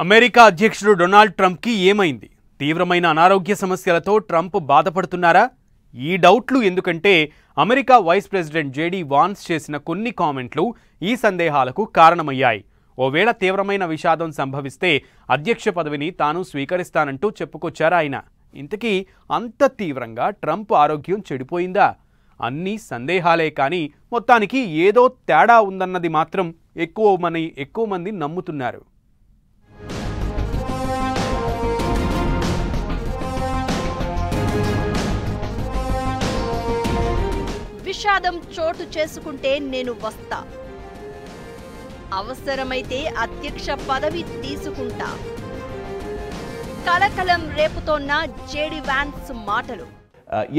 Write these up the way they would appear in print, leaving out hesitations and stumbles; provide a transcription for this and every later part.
America అధ్యక్షుడు Donald Trump కి ఏమైంది? తీవ్రమైన అనారోగ్య సమస్యలతో ట్రంప్ బాధపడుతున్నారా? ఈ డౌట్లు ఎందుకంటే America vice president JD Vance చేసిన కొన్ని కామెంట్లు ఈ సందేహాలకు కారణమయ్యాయి. ఓవేళ తీవ్రమైన విషాదం సంభవిస్తే అధ్యక్ష పదవిని తాను స్వీకరిస్తానంటూ చెప్పుకొచ్చారు ఆయన. ఇంతకీ అంత తీవ్రంగా ట్రంప్ ఆరోగ్యం చెడిపోయిందా? అన్నీ సందేహాలే, కానీ మొత్తానికి ఏదో తేడా ఉందన్నది మాత్రం ఎక్కువ మంది నమ్ముతున్నారు. విషాదం చోటు చేసుకుంటే నేను వస్తా, అవసరమైతే అధ్యక్ష పదవి తీసుకుంటా. కలకలం రేపుతోన్న జేడీ వాన్స్ మాటలు.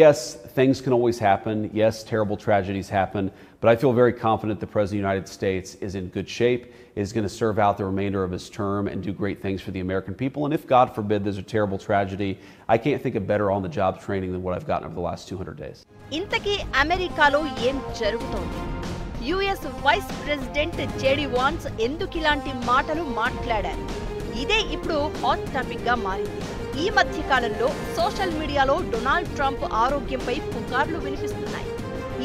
Yes, things can always happen. Yes, terrible tragedies happen. But I feel very confident the President of the United States is in good shape, is going to serve out the remainder of his term and do great things for the American people. And if, God forbid, there's a terrible tragedy, I can't think of better on-the-job training than what I've gotten over the last 200 days. ఇంతకీ అమెరికాలో ఏం జరుగుతోంది? US vice president JD Vance ఎందుకు ఇలాంటి మాటలు మాట్లాడారు? ఇదే ఇప్పుడు హాట్ టాపిక్ గా మారింది. ఈ మధ్య కాలంలో సోషల్ మీడియాలో డొనాల్డ్ ట్రంప్ ఆరోగ్యంపై పుకార్లు వినిపిస్తున్నాయి.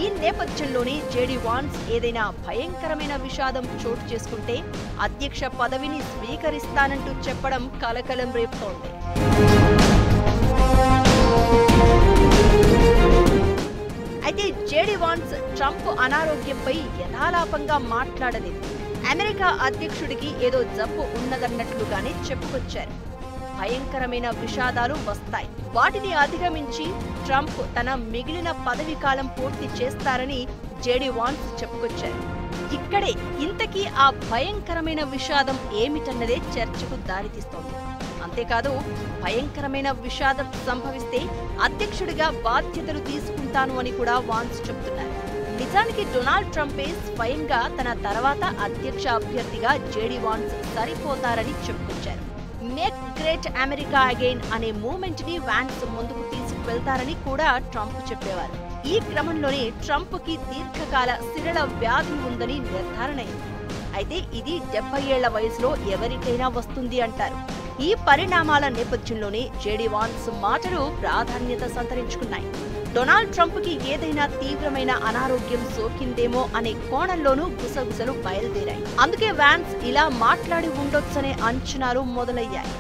ఈ నేపథ్యంలోనే జేడీ వాన్స్ ఏదైనా భయంకరమైన విషాదం చోటు చేసుకుంటే అధ్యక్ష పదవిని స్వీకరిస్తానంటూ చెప్పడం కలకలం రేపుతోంది. అయితే జేడీ వాన్స్ ట్రంప్ అనారోగ్యంపై యథాలాపంగా మాట్లాడలేదు. అమెరికా అధ్యక్షుడికి ఏదో జబ్బు ఉన్నదన్నట్లుగానే చెప్పుకొచ్చారు. భయంకరమైన విషాదాలు వస్తాయి, వాటిని అధిగమించి ట్రంప్ తన మిగిలిన పదవి కాలం పూర్తి చేస్తారని జేడీ వాన్స్ చెప్పుకొచ్చారు. ఇక్కడే ఇంతకీ ఆ భయంకరమైన విషాదం ఏమిటన్నదే చర్చకు దారితీస్తోంది. అంతేకాదు, భయంకరమైన విషాదం సంభవిస్తే అధ్యక్షుడిగా బాధ్యతలు తీసుకుంటాను అని కూడా వాన్స్ చెబుతున్నారు. నిజానికి డొనాల్డ్ ట్రంపే స్వయంగా తన తర్వాత అధ్యక్ష అభ్యర్థిగా జేడీ వాన్స్ సరిపోతారని చెప్పుకొచ్చారు. మేక్ గ్రేట్ అమెరికా అగైన్ అనే మూవ్మెంట్ ని వాన్స్ ముందుకు తీసుకువెళ్తారని కూడా ట్రంప్ చెప్పేవారు. ఈ క్రమంలోనే ట్రంప్ కి దీర్ఘకాల సిరల వ్యాధి ఉందని నిర్ధారణ అయింది. అయితే ఇది 70 ఏళ్ల వయసులో ఎవరికైనా వస్తుంది అంటారు. ఈ పరిణామాల నేపథ్యంలోనే జేడీ వాన్స్ మాటలు ప్రాధాన్యత సంతరించుకున్నాయి. డొనాల్డ్ ట్రంప్ కి ఏదైనా తీవ్రమైన అనారోగ్యం సోకిందేమో అనే కోణంలోనూ గుసగుసలు బయలుదేరాయి. అందుకే వాన్స్ ఇలా మాట్లాడి ఉండొచ్చనే అంచనాలు మొదలయ్యాయి.